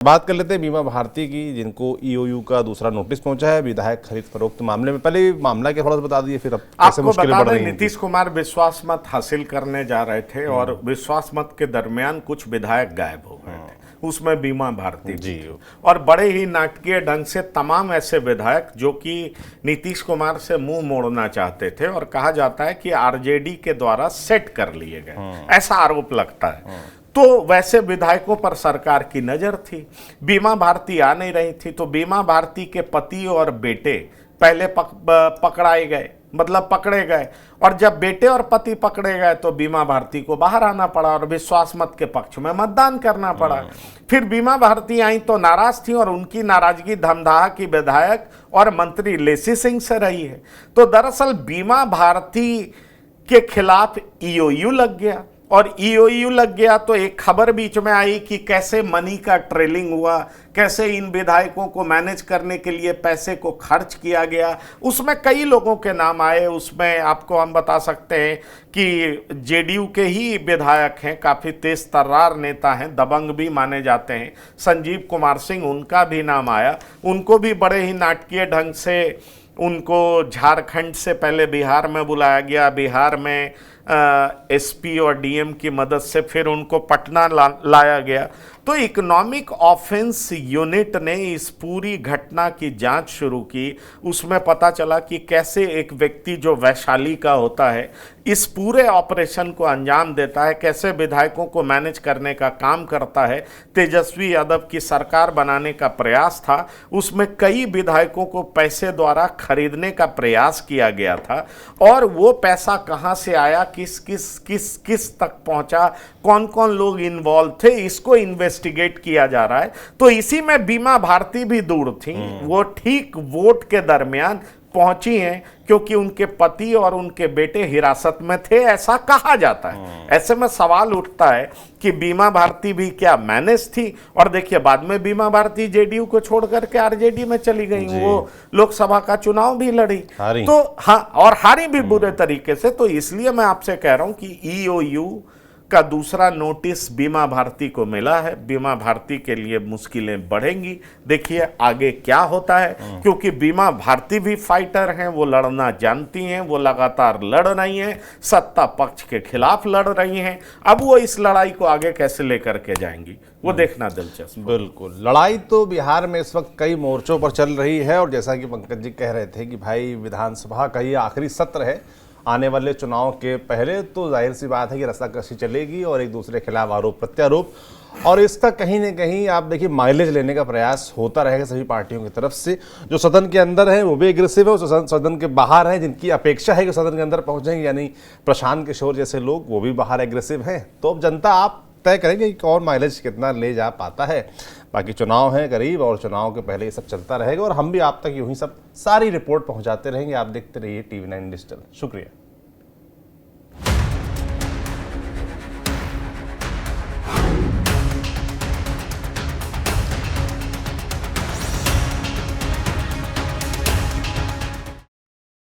बात कर लेते हैं बीमा भारती की, जिनको ईओयू का दूसरा नोटिस पहुंचा है विधायक खरीद फरोख्त मामले में। पहले मामला क्या थोड़ा सा बता दीजिए, फिर अब कैसे मुश्किलें बढ़ रही हैं। नीतीश कुमार विश्वास मत हासिल करने जा रहे थे और विश्वास मत के दरमियान कुछ विधायक गायब हो गए थे, उसमें बीमा भारती जी। और बड़े ही नाटकीय ढंग से तमाम ऐसे विधायक जो कि नीतीश कुमार से मुंह मोड़ना चाहते थे और कहा जाता है कि आरजेडी के द्वारा सेट कर लिए गए, ऐसा आरोप लगता है। तो वैसे विधायकों पर सरकार की नजर थी। बीमा भारती आ नहीं रही थी तो बीमा भारती के पति और बेटे पहले पकड़ाए गए, मतलब पकड़े गए, और जब बेटे और पति पकड़े गए तो बीमा भारती को बाहर आना पड़ा और विश्वास मत के पक्ष में मतदान करना पड़ा। फिर बीमा भारती आई तो नाराज थी और उनकी नाराजगी धमदाहा की विधायक और मंत्री लेसी सिंह से रही है। तो दरअसल बीमा भारती के खिलाफ ईओयू लग गया और ईओयू लग गया तो एक खबर बीच में आई कि कैसे मनी का ट्रेलिंग हुआ, कैसे इन विधायकों को मैनेज करने के लिए पैसे को खर्च किया गया। उसमें कई लोगों के नाम आए। उसमें आपको हम बता सकते हैं कि जेडीयू के ही विधायक हैं, काफ़ी तेज तर्रार नेता हैं, दबंग भी माने जाते हैं, संजीव कुमार सिंह, उनका भी नाम आया। उनको भी बड़े ही नाटकीय ढंग से उनको झारखंड से पहले बिहार में बुलाया गया, बिहार में एसपी और डीएम की मदद से फिर उनको पटना लाया गया। तो इकोनॉमिक ऑफेंस यूनिट ने इस पूरी घटना की जांच शुरू की। उसमें पता चला कि कैसे एक व्यक्ति जो वैशाली का होता है इस पूरे ऑपरेशन को अंजाम देता है, कैसे विधायकों को मैनेज करने का काम करता है। तेजस्वी यादव की सरकार बनाने का प्रयास था, उसमें कई विधायकों को पैसे द्वारा खरीदने का प्रयास किया गया था और वो पैसा कहाँ से आया, किस किस किस किस तक पहुंचा, कौन कौन लोग इन्वॉल्व थे, इसको इन्वेस्टिगेट किया जा रहा है। तो इसी में बीमा भारती भी दूर थी। वो ठीक वोट के दरमियान पहुंची हैं क्योंकि उनके पति और उनके बेटे हिरासत में थे, ऐसा कहा जाता है। ऐसे में सवाल उठता है कि बीमा भारती भी क्या मैनेज थी। और देखिए बाद में बीमा भारती जेडीयू को छोड़ करके आरजेडी में चली गई, वो लोकसभा का चुनाव भी लड़ी तो हाँ, और हारी भी बुरे तरीके से। तो इसलिए मैं आपसे कह रहा हूं कि ईओयू का दूसरा नोटिस बीमा भारती को मिला है। बीमा भारती के लिए मुश्किलें बढ़ेंगी, देखिए आगे क्या होता है, क्योंकि बीमा भारती भी फाइटर हैं, वो लड़ना जानती हैं, वो लगातार लड़ रही हैं, सत्ता पक्ष के खिलाफ लड़ रही हैं। अब वो इस लड़ाई को आगे कैसे लेकर के जाएंगी वो देखना दिलचस्प। बिल्कुल, लड़ाई तो बिहार में इस वक्त कई मोर्चों पर चल रही है और जैसा कि पंकज जी कह रहे थे कि भाई विधानसभा का ये आखिरी सत्र है आने वाले चुनाव के पहले, तो जाहिर सी बात है कि रस्साकशी चलेगी और एक दूसरे के खिलाफ आरोप प्रत्यारोप, और इसका कहीं ना कहीं आप देखिए माइलेज लेने का प्रयास होता रहेगा सभी पार्टियों की तरफ से। जो सदन के अंदर है वो भी एग्रेसिव है, सदन के बाहर है जिनकी अपेक्षा है कि सदन के अंदर पहुंचेंगे, यानी प्रशांत किशोर जैसे लोग, वो भी बाहर एग्रेसिव हैं। तो अब जनता आप तय करेंगे कि कौन माइलेज कितना ले जा पाता है। बाकी चुनाव है करीब और चुनाव के पहले ये सब चलता रहेगा और हम भी आप तक यूं ही सब सारी रिपोर्ट पहुंचाते रहेंगे। आप देखते रहिए TV9 डिजिटल। शुक्रिया।